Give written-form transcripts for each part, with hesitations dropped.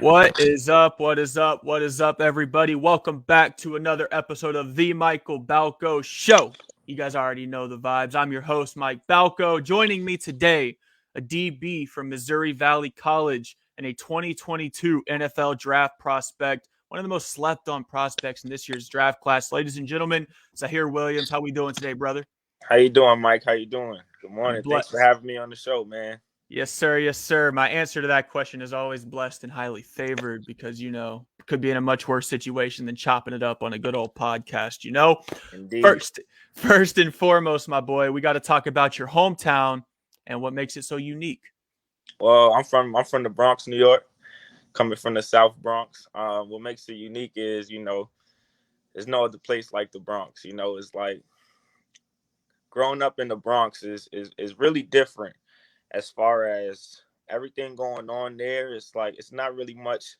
What is up? What is up? What is up, everybody? Welcome back to another episode of the Michael Balko Show. You guys already know the vibes. I'm your host, Mike Balko. Joining me today, a DB from Missouri Valley College and a 2022 NFL draft prospect, one of the most slept on prospects in this year's draft class. Ladies and gentlemen, Zahir Williams. How we doing today, brother? How you doing, Mike? How you doing? Good I'm morning. Thanks for blessed. having me on the show, man. Yes, sir. Yes, sir. My answer to that question is always blessed and highly favored because, could be in a much worse situation than chopping it up on a good old podcast, Indeed. First and foremost, my boy, we got to talk about your hometown and what makes it so unique. Well, I'm from the Bronx, New York, coming from the South Bronx. What makes it unique is, there's no other place like the Bronx. It's like growing up in the Bronx is really different as far as everything going on there. It's like it's not really much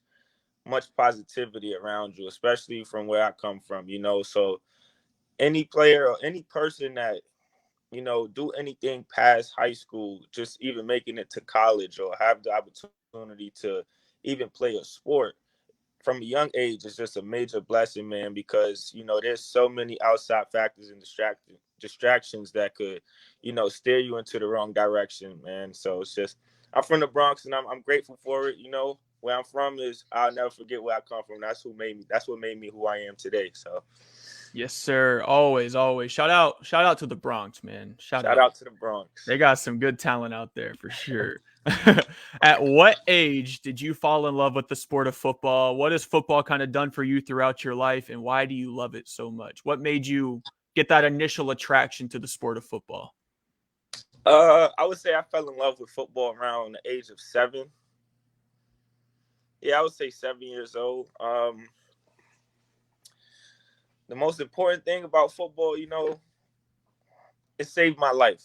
positivity around you, especially from where I come from. So any player or any person that do anything past high school, just even making it to college or have the opportunity to even play a sport from a young age is just a major blessing, man, because, there's so many outside factors and distractions that could, steer you into the wrong direction, man. So it's just, I'm from the Bronx and I'm grateful for it. Where I'm from is I'll never forget where I come from. That's what made me who I am today. So Yes, sir. Always, always. Shout out to the Bronx, man. Shout shout out. out to the Bronx. They got some good talent out there for sure. At what age did you fall in love with the sport of football? What has football kind of done for you throughout your life, and why do you love it so much? What made you get that initial attraction to the sport of football? I would say I fell in love with football around the age of 7. Yeah, I would say 7 years old. The most important thing about football, it saved my life.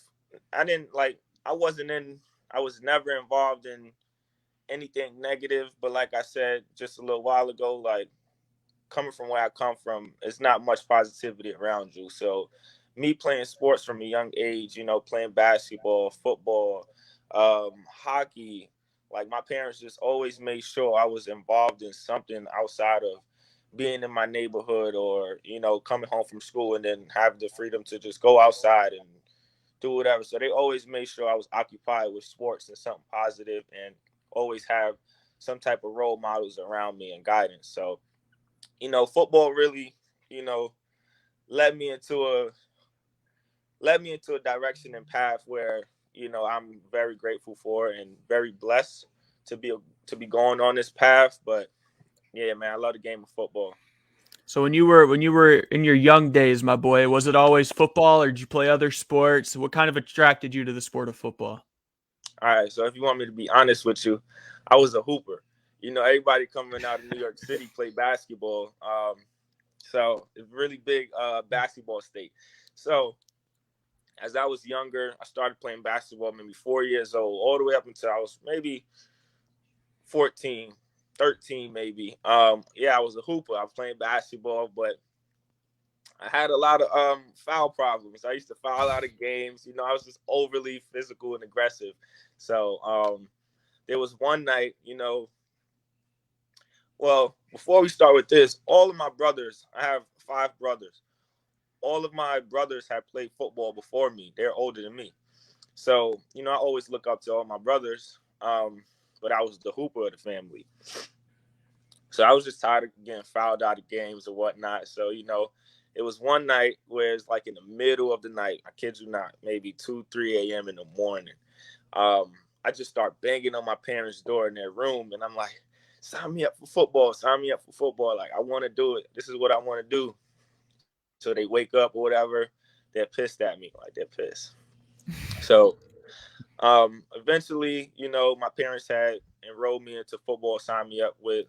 I didn't like. I wasn't in. I was never involved in anything negative. But like I said just a little while ago, like coming from where I come from, it's not much positivity around you. So, me playing sports from a young age, playing basketball, football, hockey, like my parents just always made sure I was involved in something outside of being in my neighborhood or coming home from school and then have the freedom to just go outside and do whatever. So they always made sure I was occupied with sports and something positive and always have some type of role models around me and guidance. So football really, you know, led me into a direction and path where I'm very grateful for and very blessed to be going on this path. But yeah, man, I love the game of football. So when you were in your young days, my boy, was it always football, or did you play other sports? What kind of attracted you to the sport of football? All right, so if you want me to be honest with you, I was a hooper. Everybody coming out of New York City play basketball. So it's really big basketball state. So as I was younger, I started playing basketball maybe 4 years old, all the way up until I was maybe 14, 13 maybe. Yeah, I was a hooper. I was playing basketball, but I had a lot of foul problems. I used to foul out of games. I was just overly physical and aggressive. So there was one night, well, before we start with this, all of my brothers, I have 5 brothers. All of my brothers had played football before me. They're older than me. So, I always look up to all my brothers. But I was the hooper of the family. So I was just tired of getting fouled out of games or whatnot. So, it was one night where it's like in the middle of the night. I kid you not, maybe 2, 3 a.m. in the morning. I just start banging on my parents' door in their room. And I'm like, sign me up for football. Sign me up for football. Like, I want to do it. This is what I want to do. So they wake up or whatever. They're pissed at me. Like, they're pissed. So eventually, my parents had enrolled me into football, signed me up with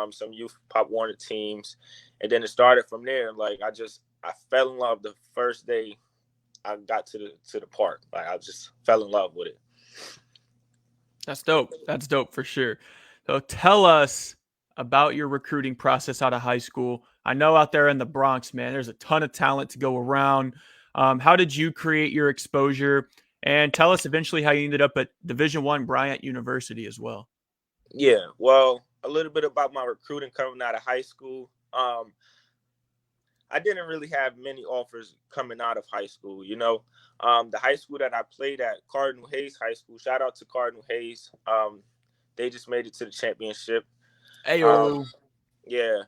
some youth Pop Warner teams. And then it started from there. Like, I fell in love the first day I got to the park. Like, I just fell in love with it. That's dope. That's dope for sure. So tell us about your recruiting process out of high school. I know out there in the Bronx, man, there's a ton of talent to go around. How did you create your exposure? And tell us eventually how you ended up at Division I Bryant University as well. Yeah, well, a little bit about my recruiting coming out of high school. I didn't really have many offers coming out of high school. The high school that I played at, Cardinal Hayes High School. Shout out to Cardinal Hayes. They just made it to the championship. Ayo. Yeah.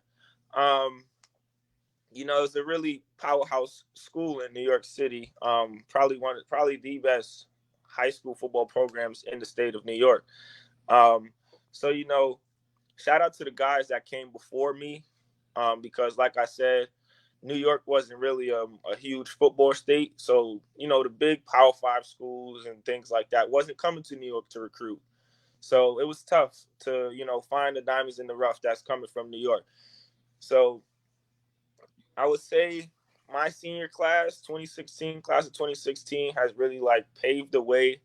Um, it's a really powerhouse school in New York City. Probably the best high school football programs in the state of New York. So shout out to the guys that came before me, because like I said, New York wasn't really a huge football state. So, the big Power 5 schools and things like that wasn't coming to New York to recruit. So it was tough to, find the diamonds in the rough that's coming from New York. So I would say my senior class, 2016, class of 2016, has really like paved the way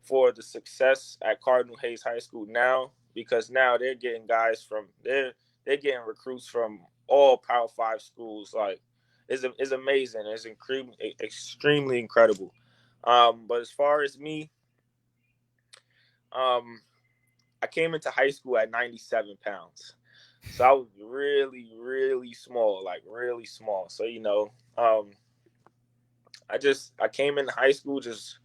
for the success at Cardinal Hayes High School now, because now they're getting guys they're getting recruits from all Power 5 schools. Like, it's amazing. It's extremely incredible. But as far as me, I came into high school at 97 pounds. So I was really, really small, like really small. So, I came into high school just,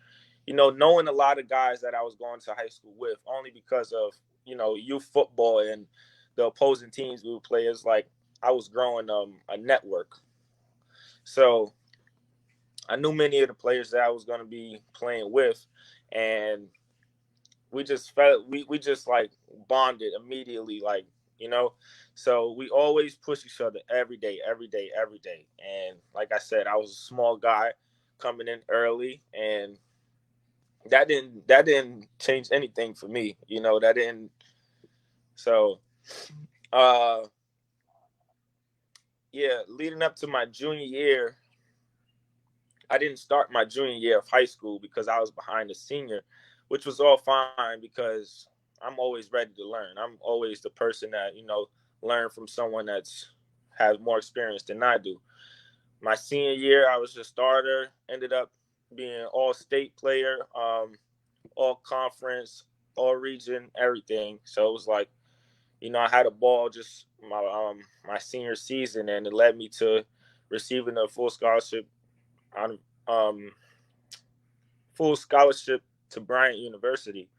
knowing a lot of guys that I was going to high school with, only because of, youth football and the opposing teams we would play. Is like I was growing a network. So I knew many of the players that I was going to be playing with, and we just like bonded immediately, like, so we always push each other every day. And like I said, I was a small guy coming in early, and that didn't change anything for me. That didn't. So, yeah, leading up to my junior year, I didn't start my junior year of high school because I was behind a senior, which was all fine because I'm always ready to learn. I'm always the person that, learn from someone that's has more experience than I do. My senior year, I was a starter, ended up being all state player, all conference, all region, everything. So it was like, I had a ball just my senior season, and it led me to receiving a full scholarship on full scholarship to Bryant University.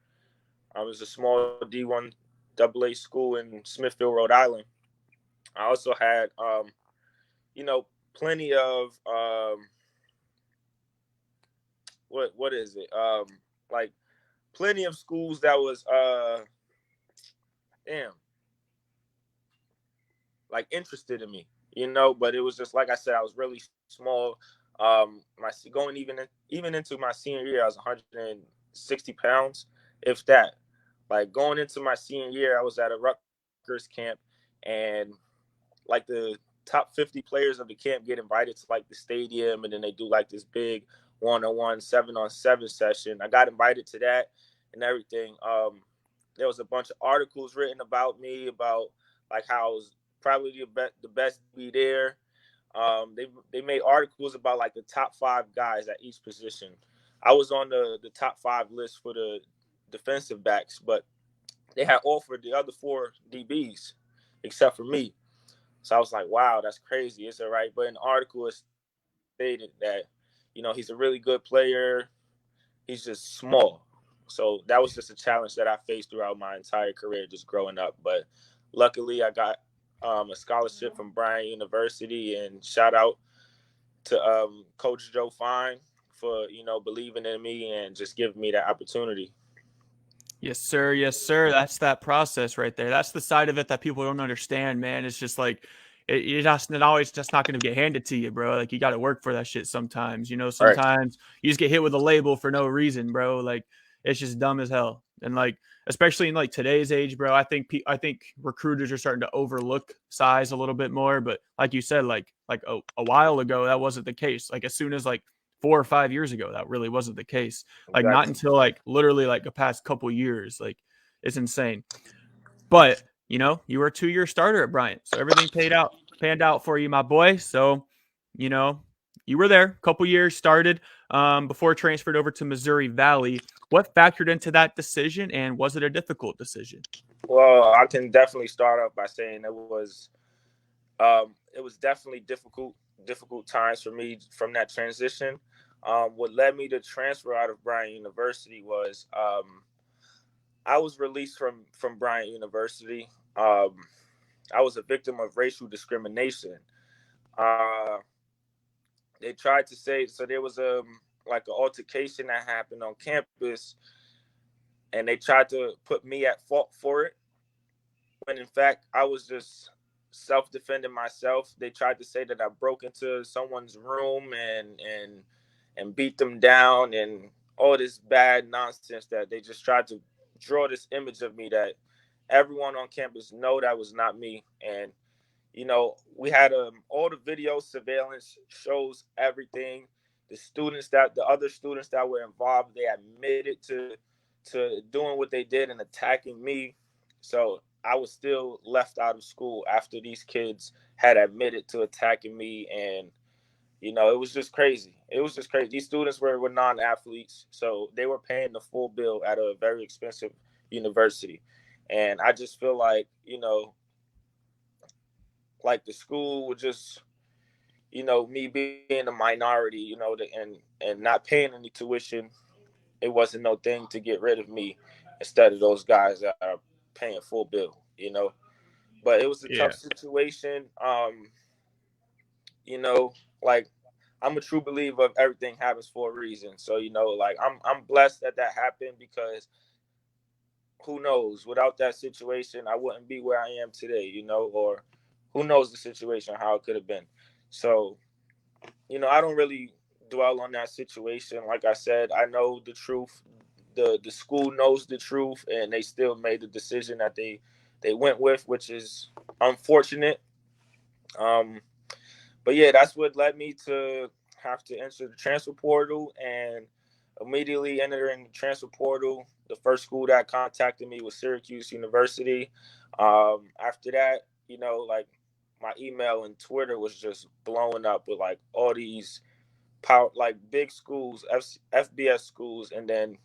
I was a small D1 AA school in Smithfield, Rhode Island. I also had plenty of what is it? Like plenty of schools that was like interested in me, but it was just like I said, I was really small. My going even into my senior year, I was 160 pounds, if that. Like going into my senior year, I was at a Rutgers camp, and like the top 50 players of the camp get invited to like the stadium, and then they do like this big 1-on-1 7-on-7 session. I got invited to that and everything. There was a bunch of articles written about me, about like how I was probably the best be there. They made articles about like the top 5 guys at each position. I was on the top 5 list for the defensive backs, but they had offered the other 4 DBs except for me. So I was like, wow, that's crazy. It's all right. But in the article, it stated that, he's a really good player. He's just small. So that was just a challenge that I faced throughout my entire career, just growing up. But luckily, I got a scholarship from Bryant University, and shout out to Coach Joe Fine for, believing in me and just giving me that opportunity. Yes, sir. Yes, sir. That's that process right there. That's the side of it that people don't understand, man. It's just like you're just not always just not going to get handed to you, bro. Like you got to work for that shit sometimes. All right. Sometimes you just get hit with a label for no reason, bro. Like it's just dumb as hell. And like especially in like today's age, bro, I think recruiters are starting to overlook size a little bit more. But like you said, like a while ago, that wasn't the case. Like as soon as like 4 or 5 years ago, that really wasn't the case. Like not Exactly. until like literally like the past couple years. Like it's insane. But you were a 2-year starter at Bryant, so everything panned out for you, my boy. So you know you were there a couple years, started before transferred over to Missouri Valley. What factored into that decision, and was it a difficult decision? Well, I can definitely start off by saying it was definitely difficult times for me from that transition. What led me to transfer out of Bryant University was I was released from Bryant University. I was a victim of racial discrimination. Uh, they tried to say so there was like an altercation that happened on campus, and they tried to put me at fault for it when in fact I was just self-defending myself. They tried to say that I broke into someone's room and beat them down and all this bad nonsense that they just tried to draw this image of me that everyone on campus know that was not me. And we had all the video surveillance shows everything. The other students that were involved, they admitted to doing what they did and attacking me. So I was still left out of school after these kids had admitted to attacking me, and it was just crazy. It was just crazy. These students were non-athletes, so they were paying the full bill at a very expensive university, and I just feel like like the school would just me being a minority, and not paying any tuition, it wasn't no thing to get rid of me instead of those guys that are paying full bill. But it was a tough Yeah. situation. Like I'm a true believer of everything happens for a reason. So like I'm blessed that happened because who knows, without that situation I wouldn't be where I am today, or who knows the situation how it could have been. So I don't really dwell on that situation. Like I said, I know the truth. The school knows the truth, and they still made the decision that they went with, which is unfortunate. Um, but yeah, that's what led me to have to enter the transfer portal and immediately enter in the transfer portal. The first school that contacted me was Syracuse University. After that, like my email and Twitter was just blowing up with like all these power, like big schools, FBS schools, and then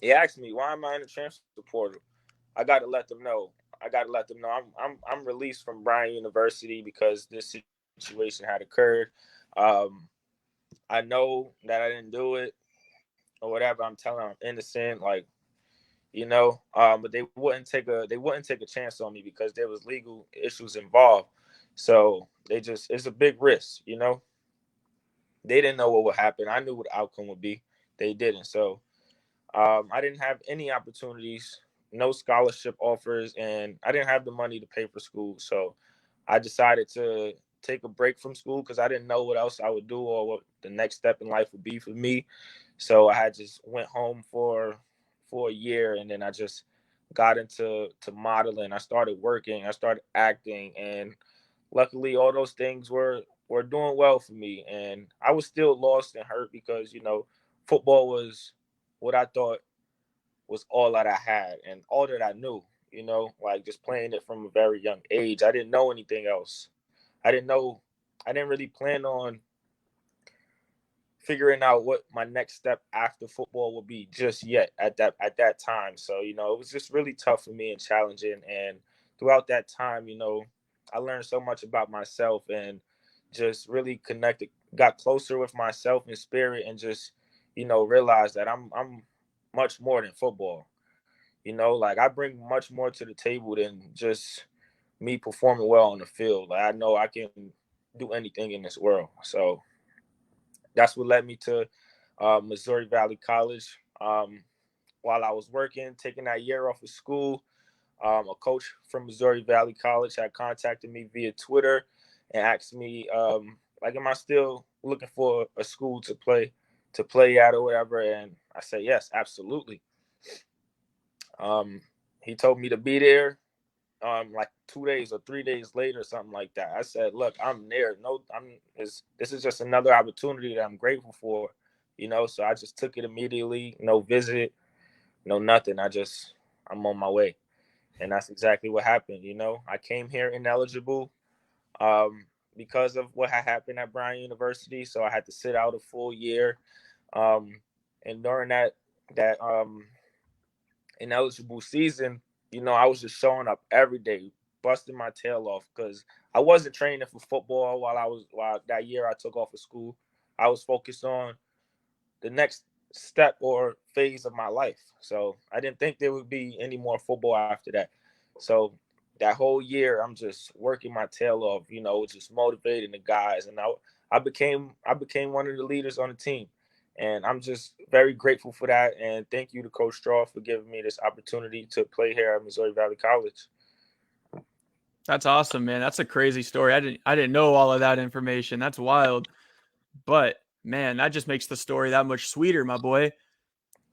he asked me, "Why am I in the transfer portal?" I got to let them know. I got to let them know I'm released from Bryant University because this situation had occurred. Um, I know that I didn't do it or whatever. I'm telling them I'm innocent, like but they wouldn't take a chance on me because there was legal issues involved. So it's a big risk. They didn't know what would happen. I knew what the outcome would be. They didn't. So I didn't have any opportunities, no scholarship offers, and I didn't have the money to pay for school. So I decided to take a break from school because I didn't know what else I would do or what the next step in life would be for me. So I had just went home for a year, and then I just got into modeling. I started working. I started acting, and luckily all those things were doing well for me. And I was still lost and hurt because football was what I thought was all that I had and all that I knew, like just playing it from a very young age. I didn't know anything else. I didn't really plan on figuring out what my next step after football would be just yet at that time. So, it was just really tough for me and challenging. And throughout that time, I learned so much about myself and just really connected, got closer with myself in spirit, and just, realized that I'm much more than football. Like I bring much more to the table than just me performing well on the field. Like I know I can do anything in this world. So that's what led me to Missouri Valley College. While I was working, taking that year off of school, a coach from Missouri Valley College had contacted me via Twitter and asked me, like, am I still looking for a school to play at or whatever? And I said, yes, absolutely. Um, he told me to be there like 2 days or 3 days later, something like that. I said, "Look, I'm there. No, this is just another opportunity that I'm grateful for, So I just took it immediately. No visit, no nothing. I'm on my way, and that's exactly what happened. I came here ineligible because of what had happened at Brown University, so I had to sit out a full year. Um, and during that ineligible season, I was just showing up every day, busting my tail off because I wasn't training for football while that year I took off of school. I was focused on the next step or phase of my life. So I didn't think there would be any more football after that. So that whole year, I'm just working my tail off, just motivating the guys, and I became one of the leaders on the team, and I'm just very grateful for that. And thank you to Coach Straw for giving me this opportunity to play here at Missouri Valley College. That's awesome, man. That's a crazy story. I didn't know all of that information. That's wild. But man, that just makes the story that much sweeter, my boy.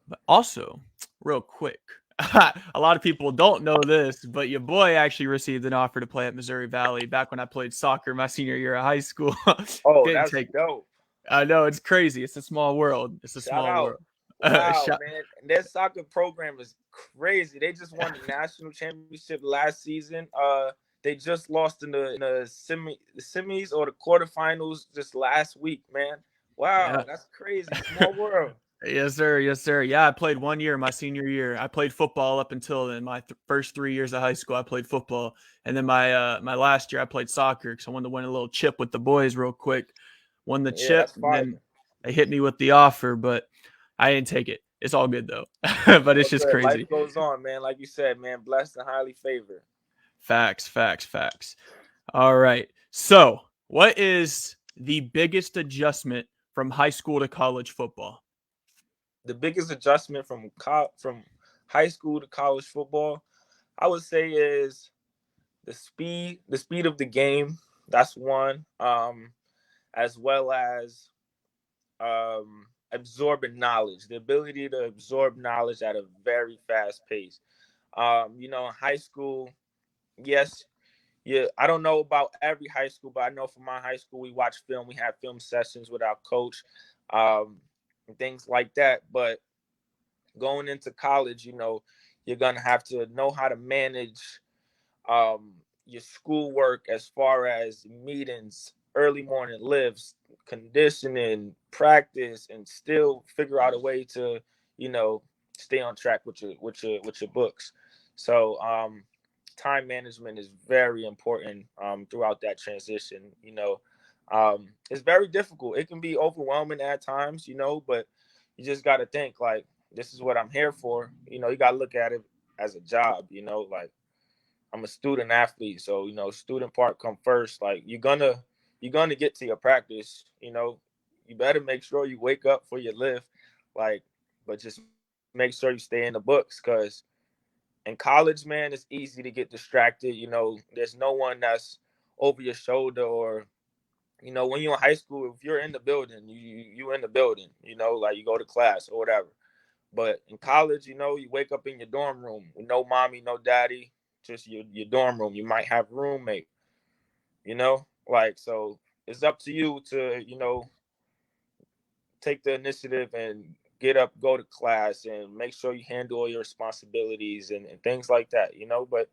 But also, real quick, a lot of people don't know this, but your boy actually received an offer to play at Missouri Valley back when I played soccer my senior year of high school. Oh, Didn't that's take. dope. I know it's crazy. It's a small world. It's a Shout small out. world. Wow, Shout, man. Their soccer program is crazy. They just won the national championship last season. They just lost in the semis or the quarterfinals just last week, man. Wow, yeah. that's crazy. Small world. Yes, sir. Yes, sir. Yeah, I played 1 year my senior year. I played football up until then. My first 3 years of high school, I played football, and then my last year, I played soccer because I wanted to win a little chip with the boys real quick. Won the Yeah, chip, that's and fire. then they hit me with the offer, but I didn't take it. It's all good though, but it's All just good. Life crazy. goes on, man. Like you said, man, blessed and highly favored. Facts, facts, facts. All right. So, what is the biggest adjustment from high school to college football? The biggest adjustment from high school to college football, I would say, is the speed of the game. That's one. As well as absorbing knowledge, the ability to absorb knowledge at a very fast pace. In high school, yes, yeah, I don't know about every high school, but I know for my high school, we watch film, we have film sessions with our coach, and things like that. But going into college, you're gonna have to know how to manage your schoolwork as far as meetings, early morning lifts, conditioning, practice, and still figure out a way to, you know, stay on track with your books. So time management is very important throughout that transition. It's very difficult. It can be overwhelming at times, but you just got to think like this is what I'm here for. You got to look at it as a job. Like I'm a student athlete, so student part come first. Like you're gonna get to your practice. You better make sure you wake up for your lift, like, but just make sure you stay in the books because in college, man, it's easy to get distracted. There's no one that's over your shoulder or when you're in high school, if you're in the building, you in the building. Like you go to class or whatever. But in college, you wake up in your dorm room with no mommy, no daddy, just your dorm room. You might have a roommate, like so. It's up to you to take the initiative and get up, go to class, and make sure you handle all your responsibilities and things like that. But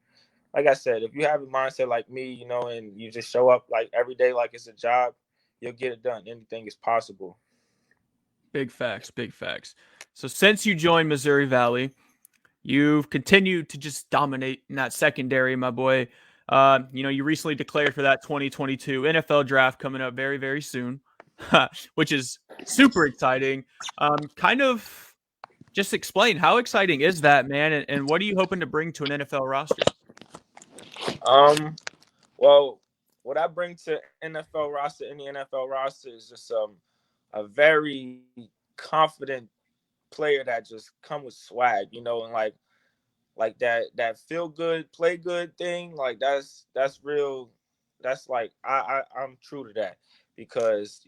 like I said, if you have a mindset like me, and you just show up like every day like it's a job, you'll get it done. Anything is possible. Big facts, big facts. So since you joined Missouri Valley, you've continued to just dominate in that secondary, my boy. You recently declared for that 2022 NFL draft coming up very, very soon, which is super exciting. Kind of just explain how exciting is that, man, and what are you hoping to bring to an NFL roster? Um, well, what I bring to NFL roster in the NFL roster is just a very confident player that just come with swag, and like that feel good, play good thing. Like that's real. That's like I'm true to that because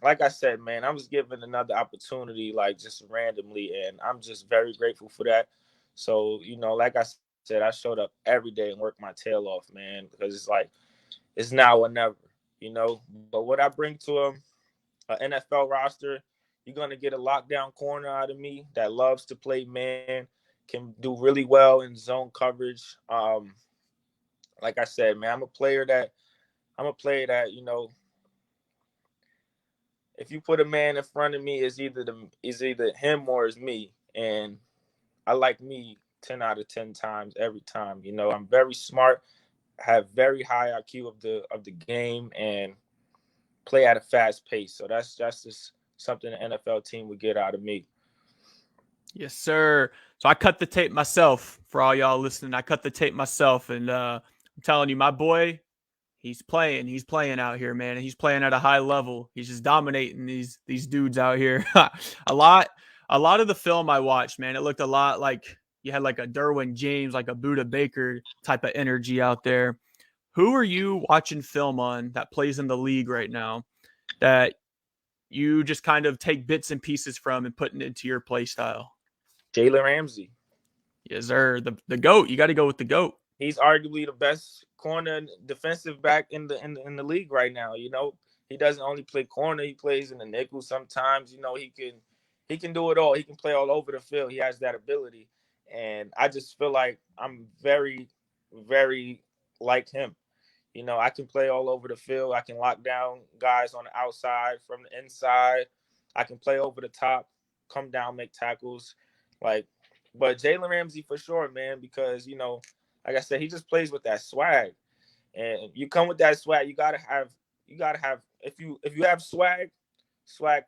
like I said, man, I was given another opportunity like just randomly, and I'm just very grateful for that. So like I said, I showed up every day and worked my tail off, man, because it's like it's now or never, But what I bring to an NFL roster, you're gonna get a lockdown corner out of me that loves to play man, can do really well in zone coverage. Like I said, man, I'm a player that if you put a man in front of me, is either him or is me, and I like me 10 out of 10 times every time. You know, I'm very smart, have very high IQ of the game, and play at a fast pace. So that's just something an NFL team would get out of me. Yes, sir. So I cut the tape myself for all y'all listening. I cut the tape myself, and I'm telling you, my boy, he's playing. He's playing out here, man. And he's playing at a high level. He's just dominating these dudes out here. a lot, a lot of the film I watched, man, it looked a lot like you had like a Derwin James, like a Buda Baker type of energy out there. Who are you watching film on that plays in the league right now that you just kind of take bits and pieces from and put it into your play style? Jalen Ramsey. Yes, sir. The GOAT. You got to go with the GOAT. He's arguably the best corner defensive back in the league right now. You know, he doesn't only play corner; he plays in the nickel sometimes. You know, he can do it all. He can play all over the field. He has that ability, and I just feel like I'm very, very like him. You know, I can play all over the field. I can lock down guys on the outside, from the inside. I can play over the top, come down, make tackles. Like, but Jalen Ramsey for sure, man, because, you know, like I said, he just plays with that swag. And you come with that swag, you gotta have if you have swag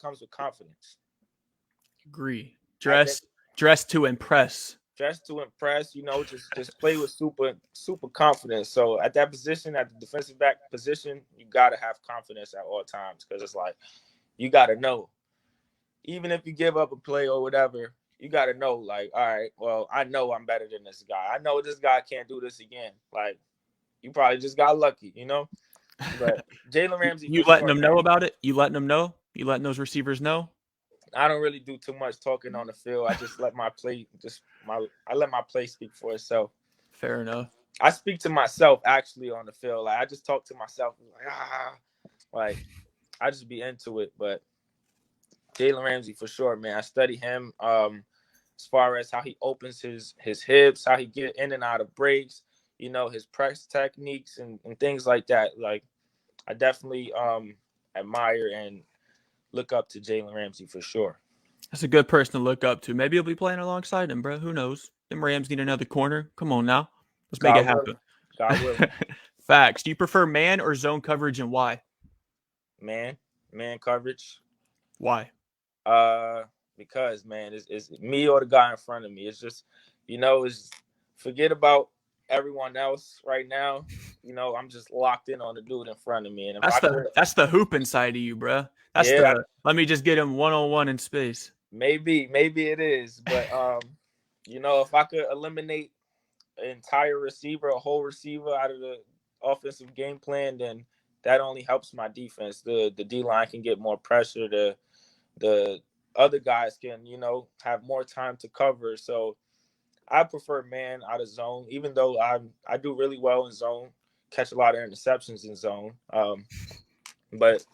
comes with confidence. Agree. Dress to impress. Just to impress, you know, just play with super confidence. So at that position, at the defensive back position, you gotta have confidence at all times, because it's like you gotta know, even if you give up a play or whatever, you gotta know, like, all right, well, I know I'm better than this guy. I know this guy can't do this again. Like, you probably just got lucky, you know. But Jalen Ramsey, You for letting sure, them man. know about it? You letting them know? You letting those receivers know? I don't really do too much talking on the field. I just let my play speak for itself. Fair enough. I speak to myself actually on the field. Like, I just talk to myself, like I just be into it. But Jalen Ramsey for sure, man. I study him as far as how he opens his hips, how he get in and out of breaks, you know, his press techniques and things like that. Like, I definitely admire and look up to Jalen Ramsey for sure. That's a good person to look up to. Maybe you'll be playing alongside him, bro. Who knows? Them Rams need another corner. Come on now. Let's make it God happen. willing. God willing. Facts. Do you prefer man or zone coverage, and why? Man coverage. Why? Because, man, it's me or the guy in front of me. It's just, you know, it's forget about everyone else right now. You know, I'm just locked in on the dude in front of me. And if That's the hoop inside of you, bro. That's yeah, let me just get him 1-on-1 in space. maybe it is, but you know, if I could eliminate an entire receiver, a whole receiver out of the offensive game plan, then that only helps my defense. The D line can get more pressure. The other guys can, you know, have more time to cover. So I prefer man out of zone, even though I do really well in zone, catch a lot of interceptions in zone. But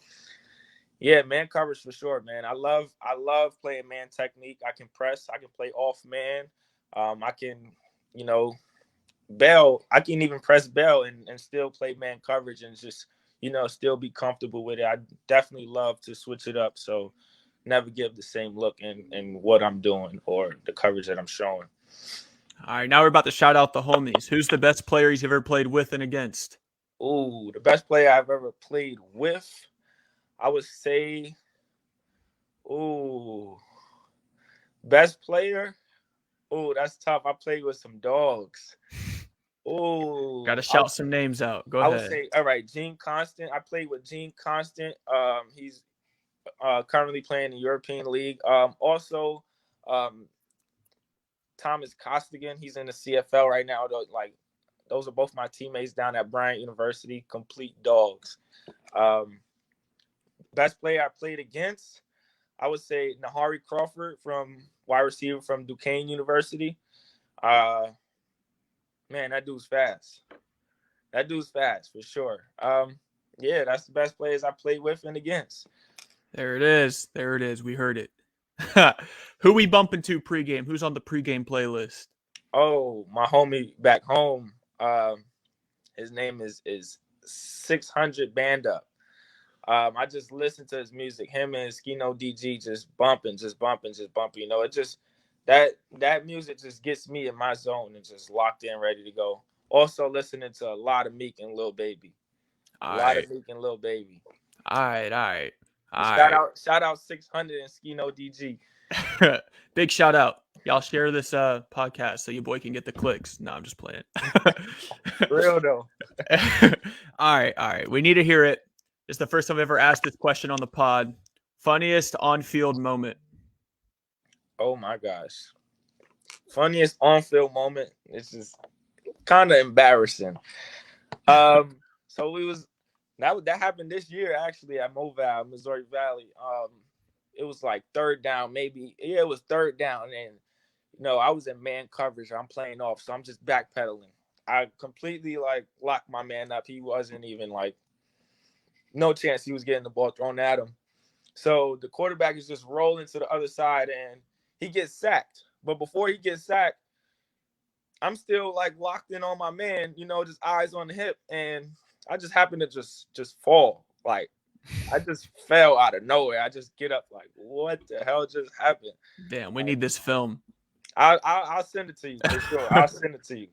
yeah, man coverage for sure, man. I love playing man technique. I can press. I can play off man. I can, you know, bail. I can even press bail and still play man coverage and just, you know, still be comfortable with it. I definitely love to switch it up. So never give the same look in what I'm doing or the coverage that I'm showing. All right, now we're about to shout out the homies. Who's the best player he's ever played with and against? Ooh, the best player I've ever played with, I would say, ooh, best player. Ooh, that's tough. I played with some dogs. Ooh, Got to shout some names out. Go I would ahead. say, all right, Gene Constant. I played with Gene Constant. He's currently playing in the European League. Also, Thomas Costigan. He's in the CFL right now. Like, those are both my teammates down at Bryant University. Complete dogs. Best player I played against, I would say Nahari Crawford, from wide receiver from Duquesne University. Man, that dude's fast. That dude's fast for sure. Yeah, that's the best players I played with and against. There it is. There it is. We heard it. Who we bumping to pregame? Who's on the pregame playlist? Oh, my homie back home. His name is 600 Band Up. I just listened to his music. Him and Skino DG just bumping. You know, it just that music just gets me in my zone and just locked in, ready to go. Also listening to a lot of Meek and Lil Baby. A All lot right. of Meek and Lil Baby. All right. All right. And All right. shout out 600 and Skino DG. Big shout out. Y'all share this podcast so your boy can get the clicks. No, I'm just playing. Real though. All right. All right. We need to hear it. It's the first time I've ever asked this question on the pod. Funniest on-field moment. Oh my gosh. Funniest on field moment. It's just kind of embarrassing. So we was that happened this year actually at Moval, Missouri Valley. It was like third down, maybe. Yeah, it was third down, and I was in man coverage. I'm playing off, so I'm just backpedaling. I completely like locked my man up. He wasn't even like no chance he was getting the ball thrown at him. So the quarterback is just rolling to the other side, and he gets sacked. But before he gets sacked, I'm still like locked in on my man, just eyes on the hip, and I just happened to just fall. Like I just fell out of nowhere. I just get up like, what the hell just happened? Damn, we need this film. I'll send it to you for sure. I'll send it to you.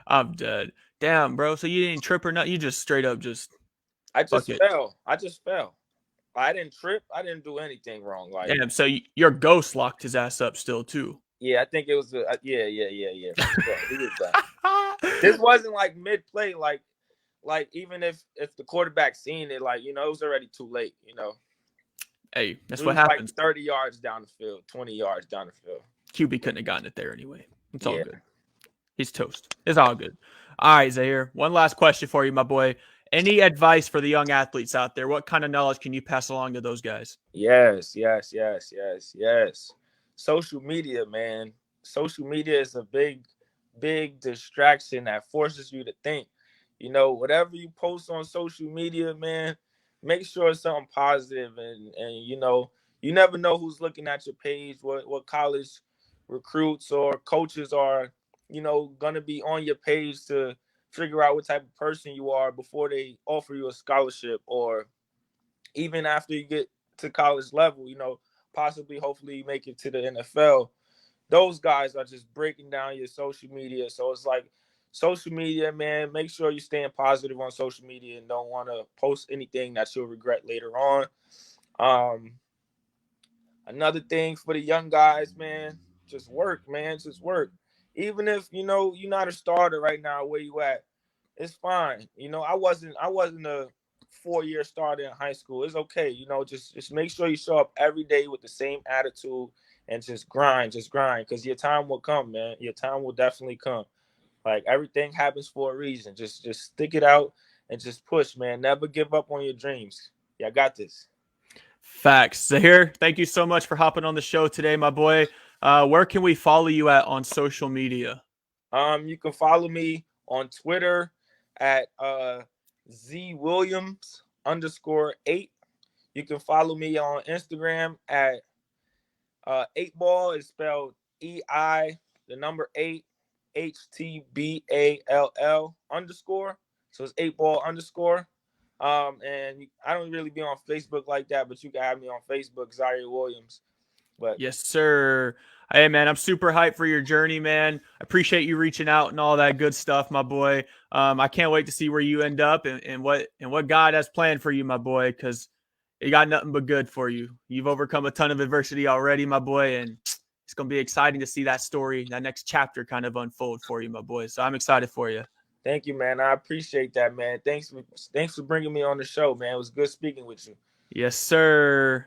I'm dead. Damn, bro. So you didn't trip or not? You just straight up just. I just fell. I didn't trip. I didn't do anything wrong. Like, damn. So your ghost locked his ass up still too. Yeah, I think it was. Yeah. For sure. He was done. This wasn't like mid play. Like even if the quarterback seen it, like it was already too late. Hey, that's what happens. Like 30 yards down the field, 20 yards down the field. QB couldn't have gotten it there anyway. It's all good. He's toast. It's all good. All right, Zahir. One last question for you, my boy. Any advice for the young athletes out there? What kind of knowledge can you pass along to those guys? Yes. Social media, man. Social media is a big distraction that forces you to think. Whatever you post on social media, man, make sure it's something positive, and you never know who's looking at your page, what college recruits or coaches are, gonna be on your page to figure out what type of person you are before they offer you a scholarship, or even after you get to college level, possibly, hopefully you make it to the NFL. Those guys are just breaking down your social media. So it's like social media, man, make sure you're staying positive on social media and don't want to post anything that you'll regret later on. Another thing for the young guys, man, just work, man. Just work. Even if, you're not a starter right now where you at, it's fine. I wasn't a 4-year starter in high school. It's okay. Just make sure you show up every day with the same attitude and just grind, because your time will come, man. Your time will definitely come. Like, everything happens for a reason. Just stick it out and just push, man. Never give up on your dreams. Yeah, I got this. Facts. Zahir, thank you so much for hopping on the show today, my boy. Where can we follow you at on social media? You can follow me on Twitter at Z Williams _8. You can follow me on Instagram at 8ball is spelled EI, the number 8, HTBALL _. So it's 8ball _. And I don't really be on Facebook like that, but you can have me on Facebook, Zahir Williams. But yes, sir. Hey, man, I'm super hyped for your journey, man. I appreciate you reaching out and all that good stuff, my boy. I can't wait to see where you end up and what God has planned for you, my boy, because He got nothing but good for you. You've overcome a ton of adversity already, my boy, and it's going to be exciting to see that story, that next chapter kind of unfold for you, my boy. So I'm excited for you. Thank you, man. I appreciate that, man. Thanks for bringing me on the show, man. It was good speaking with you. Yes, sir.